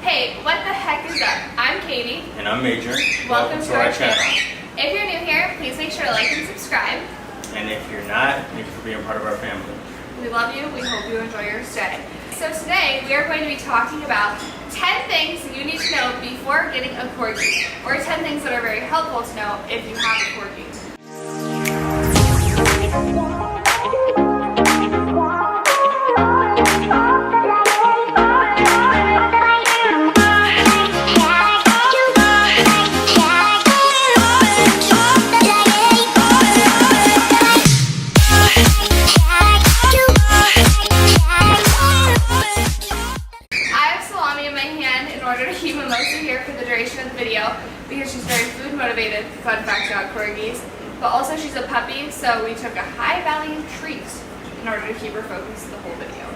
Hey, what the heck is up? I'm Katie. And I'm Major. Welcome to our channel. If you're new here, please make sure to like and subscribe. And if you're not, thank you for being part of our family. We love you. We hope you enjoy your stay. So today, we are going to be talking about 10 things you need to know before getting a Corgi, or 10 things that are very helpful to know if you have a Corgi. Because she's very food motivated, fun fact about Corgis, but also she's a puppy, so we took a high value treat in order to keep her focused the whole video.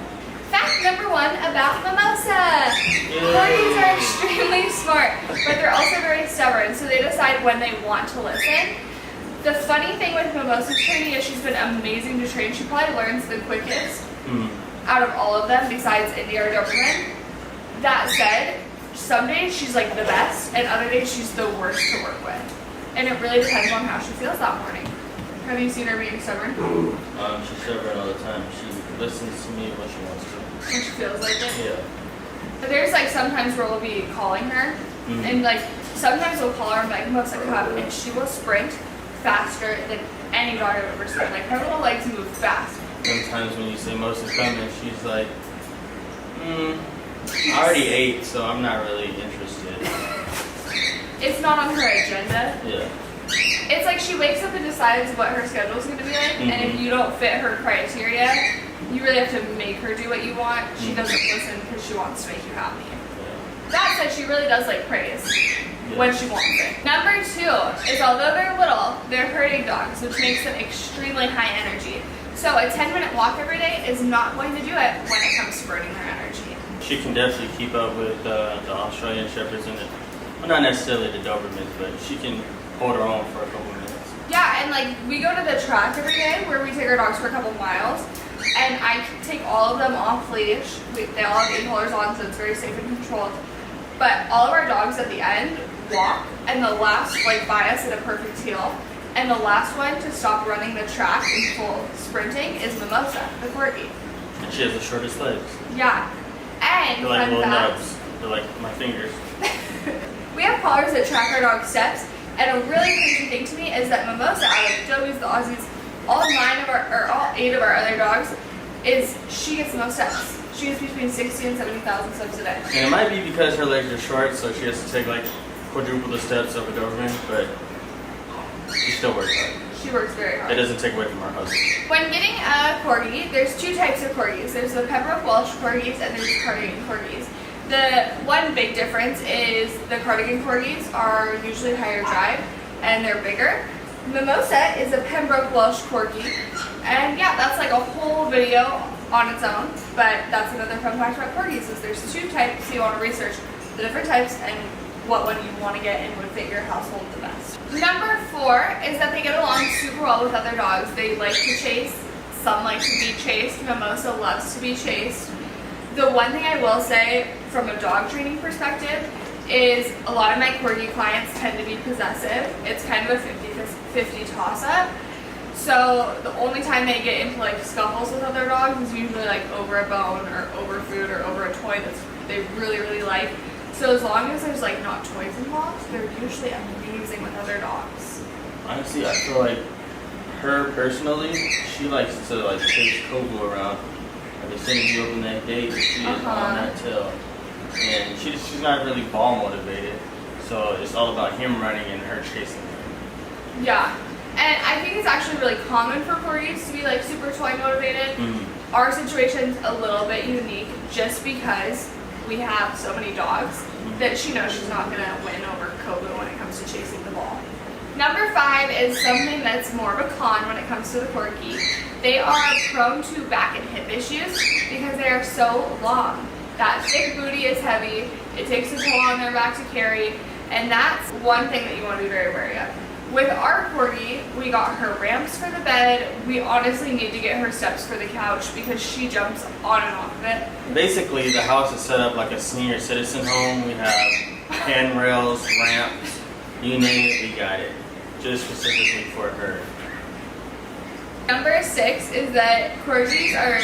Fact number 1 about Mimosa. Corgis are extremely smart, but they're also very stubborn, so they decide when they want to listen. The funny thing with Mimosa's training is she's been amazing to train. She probably learns the quickest out of all of them besides India or Doberman. That said, some days she's like the best, and other days she's the worst to work with. And it really depends on how she feels that morning. Have you seen her being stubborn? She's stubborn all the time. She listens to me when she wants to. When she feels like it? Yeah. But there's like sometimes where we'll be calling her, and like sometimes we'll call her and be like, Mimosa, come, and she will sprint faster than any dog I've ever seen. Like her little legs move fast. Sometimes when you say Mosa's coming, she's like, I already ate, so I'm not really interested. It's not on her agenda. Yeah. It's like she wakes up and decides what her schedule is going to be like, and if you don't fit her criteria, you really have to make her do what you want. She doesn't listen because she wants to make you happy. Yeah. That said, she really does like praise when she wants it. Number 2 is although they're little, they're herding dogs, which makes them extremely high energy. So a 10-minute walk every day is not going to do it when it comes to burning their energy. She can definitely keep up with the Australian Shepherds and well, not necessarily the Dobermans, but she can hold her own for a couple minutes. Yeah, and like we go to the track every day where we take our dogs for a couple miles, and I take all of them off leash. They all have 8 collars on, so it's very safe and controlled. But all of our dogs at the end walk, and the last, like by us at a perfect heel, and the last one to stop running the track in full sprinting is Mimosa, the Corgi. And she has the shortest legs. Yeah. And they're like fun little fact, nubs. They're like my fingers. we have collars that track our dog's steps, and a really crazy thing to me is that Mimosa, out of Joey's, the Aussies, all 8 of our other dogs, she gets the most steps. She gets between 60 and 70,000 steps a day. And it might be because her legs are short, so she has to take like quadruple the steps of a Doberman, but she still works hard. She works very hard. It doesn't take away from our hustle. When getting a Corgi, there's 2 types of Corgis. There's the Pembrokeshire Welsh Corgis and there's cardigan Corgis. The one big difference is the cardigan Corgis are usually higher drive and they're bigger. Mimosa is a Pembrokeshire Welsh Corgi, and yeah, that's like a whole video on its own, but that's another fun fact about Corgis is there's 2 types, so you want to research the different types and what one you want to get and would fit your household the best. Number 4 is that they get along super well with other dogs. They like to chase. Some like to be chased. Mimosa loves to be chased. The one thing I will say from a dog training perspective is a lot of my Corgi clients tend to be possessive. It's kind of a 50-50 toss-up. So the only time they get into like scuffles with other dogs is usually like over a bone or over food or over a toy that they really, really like. So as long as there's like not toys involved, they're usually amazing with other dogs. Honestly, I feel like her personally, she likes to like chase Kobu around. Like as soon as you open that gate, she is on that tail. And she's not really ball motivated, so it's all about him running and her chasing him. Yeah, and I think it's actually really common for Corgis to be like super toy motivated. Our situation's a little bit unique just because we have so many dogs that she knows she's not going to win over Kobu when it comes to chasing the ball. Number 5 is something that's more of a con when it comes to the Corgi. They are prone to back and hip issues because they are so long. That thick booty is heavy, it takes a toll on their back to carry, and that's one thing that you want to be very wary of. With our Corgi, we got her ramps for the bed. We honestly need to get her steps for the couch because she jumps on and off of it. Basically, the house is set up like a senior citizen home. We have handrails, ramps, you name it, we got it. Just specifically for her. Number 6 is that Corgis are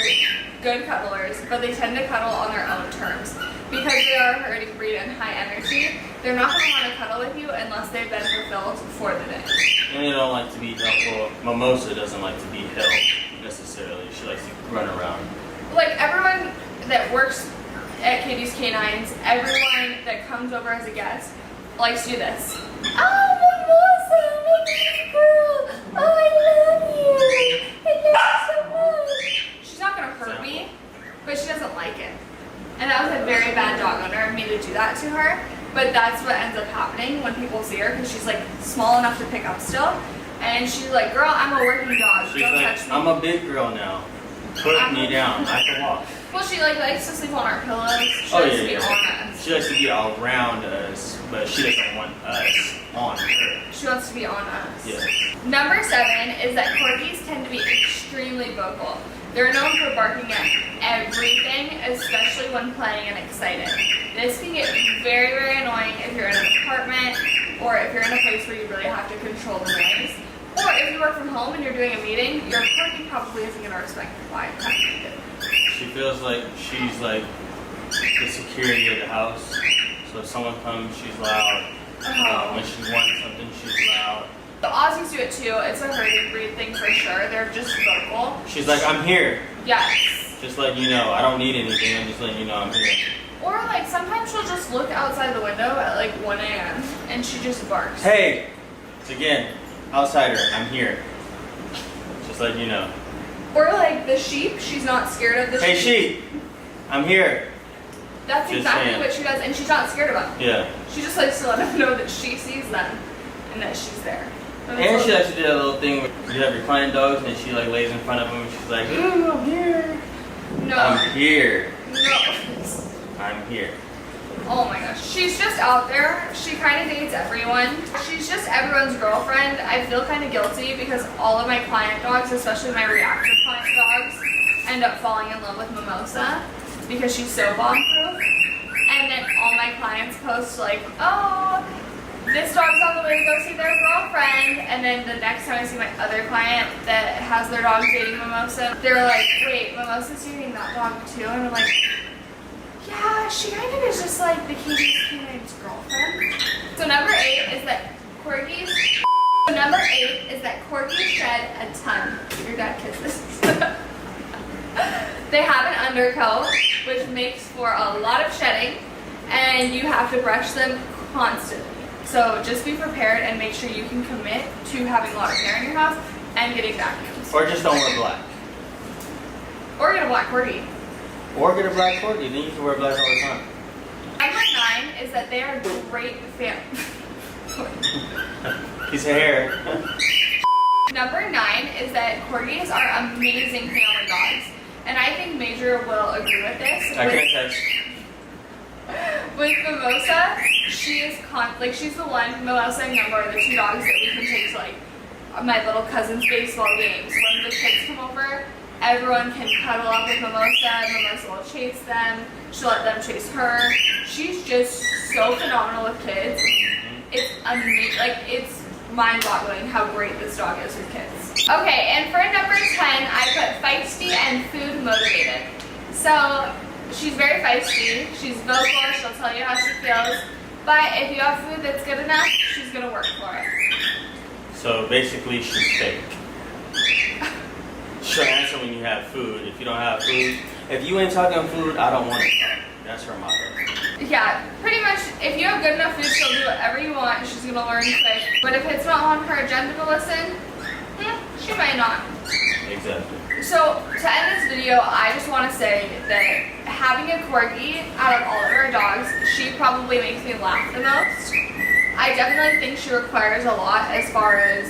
good cuddlers, but they tend to cuddle on their own terms. Because they are a herding breed and high energy, they're not going to want to cuddle with you unless they've been fulfilled for the day. And they don't like to be held. Well, Mimosa doesn't like to be held necessarily. She likes to run around. Like everyone that works at Katie's Canines, everyone that comes over as a guest likes to do this. Oh, Mimosa, my baby girl. Oh, I love you. I love you so much. She's not going to hurt me, but she doesn't like it. And that was a very bad dog owner of me to do that to her. But that's what ends up happening when people see her because she's like small enough to pick up still. And she's like, girl, I'm a working dog. She's Don't like, touch me. I'm a big girl now. Put me down. I can walk. Well, she like likes to sleep on our pillows. She Oh, likes yeah, to be yeah. on us. She likes to be around us, but she doesn't want us on her. She wants to be on us. Yeah. Number 7 is that Corgis tend to be extremely vocal. They're known for barking at everything, especially when playing and excited. This can get very, very annoying if you're in an apartment or if you're in a place where you really have to control the noise. Or if you work from home and you're doing a meeting, your Corgi probably isn't going to respect your quiet time. She feels like she's like the security of the house. So if someone comes, she's loud. When she wants something, she's loud. The Aussies do it too. It's a herding breed thing for sure. They're just vocal. She's like, I'm here. Yes. Just letting you know. I don't need anything. I'm just letting you know I'm here. Or like sometimes she'll just look outside the window at like 1 a.m. and she just barks. Hey! It's again, outsider. I'm here. Just letting you know. Or like the sheep, she's not scared of the Hey sheep. sheep! I'm here. That's Just exactly saying. what she does, and she's not scared of them. Yeah. She just likes to let them know that she sees them and that she's there. And she likes to do that little thing where you have your client dogs and she like lays in front of them and she's like, ooh, I'm here. No. I'm here. No. I'm here. Oh my gosh. She's just out there. She kind of dates everyone. She's just everyone's girlfriend. I feel kind of guilty because all of my client dogs, especially my reactive client dogs, end up falling in love with Mimosa because she's so bomb-proof. And then all my clients post like, oh, this dog's on the way to go see their girlfriend. And then the next time I see my other client that has their dog dating Mimosa, they're like, wait, Mimosa's dating that dog too? And I'm like, yeah, she kind of is just like the Katie's Canine's girlfriend. So number 8 is that Corgis shed a ton. Your dad kisses. They have an undercoat, which makes for a lot of shedding, and you have to brush them constantly. So just be prepared and make sure you can commit to having a lot of hair in your house and getting vacuums. Or just don't wear black. Or get a black Corgi. Or get a black Corgi, then you can wear black all the time. Number 9 is that they are great Piece of hair. Number 9 is that Corgis are amazing family dogs. And I think Major will agree with this. I can attest. With Mimosa, she is she's the one, Mimosa and Number are the 2 dogs that we can take to like my little cousin's baseball games. When the kids come over, everyone can cuddle up with Mimosa. Mimosa will chase them. She'll let them chase her. She's just so phenomenal with kids. It's amazing. Like, it's mind-boggling how great this dog is with kids. Okay, and for number 10, I put feisty and food motivated. So she's very feisty. She's vocal. She'll tell you how she feels. But if you have food that's good enough, she's gonna work for it. So basically, she's fake. She'll answer when you have food. If you don't have food, if you ain't talking food, I don't want it. That's her motto. Yeah, pretty much. If you have good enough food, she'll do whatever you want. She's gonna learn quick. But if it's not on her agenda to listen, she might not. Exactly. So to end this video, I just want to say that having a Corgi out of all of our dogs, she probably makes me laugh the most. I definitely think she requires a lot as far as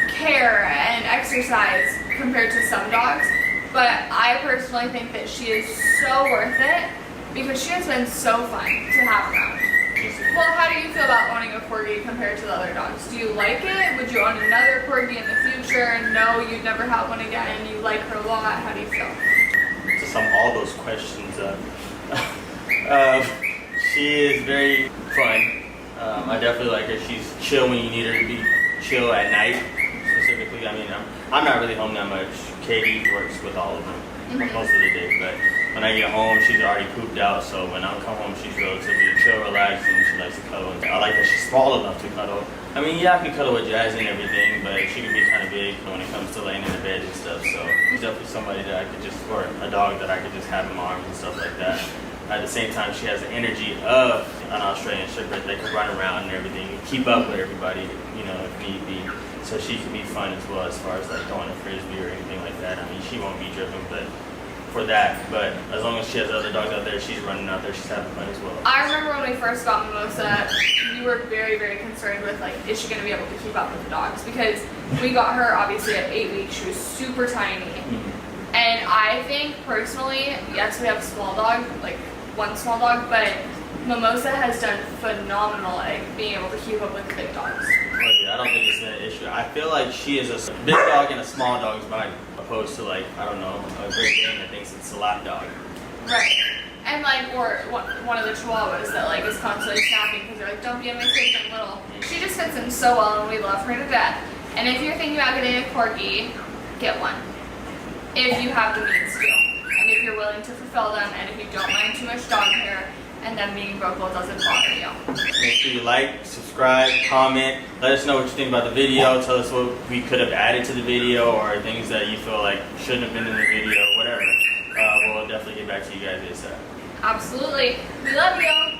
care and exercise compared to some dogs. But I personally think that she is so worth it because she has been so fun to have around. Well, how do you feel feel about owning a Corgi compared to the other dogs? Do you like it? Would you own another Corgi in the future? No, you'd never have one again. You like her a lot. How do you feel? To sum all those questions up, she is very fun. I definitely like her. She's chill when you need her to be chill at night, specifically. I mean, I'm not really home that much. Katie works with all of them most of the day, but when I get home, she's already pooped out, so when I come home, she's relatively chill, relaxed, and she likes to cuddle. I like that she's small enough to cuddle. I mean, yeah, I can cuddle with Jazz and everything, but she can be kind of big when it comes to laying in the bed and stuff, so she's definitely somebody that I could just, or a dog that I could just have in my arms and stuff like that. At the same time, she has the energy of an Australian Shepherd that can run around and everything, and keep up with everybody, you know, if need be. So she can be fun as well as far as like throwing a frisbee or anything like that. I mean, she won't be driven, but for that. But as long as she has other dogs out there, she's running out there, she's having fun as well. I remember when we first got Mimosa, we were very, very concerned with like, is she going to be able to keep up with the dogs? Because we got her obviously at 8 weeks. She was super tiny. And I think personally, yes, we have a small dog, like one small dog, but Mimosa has done phenomenal at being able to keep up with big dogs. Oh, yeah, I don't think it's been an issue. I feel like she is a big dog in a small dog's body, opposed to like, I don't know, a Great Dane that thinks it's a lap dog. Right. And like, or one of the Chihuahuas that like is constantly snapping because they're like, don't be a mistake, I'm little. She just fits in so well and we love her to death. And if you're thinking about getting a Corgi, get one. If you have the means to. And if you're willing to fulfill them, and if you don't mind too much dog hair, and them being vocal doesn't bother you. Make sure you like, subscribe, comment, let us know what you think about the video, tell us what we could have added to the video or things that you feel like shouldn't have been in the video, whatever. We'll definitely get back to you guys ASAP. Absolutely. We love you.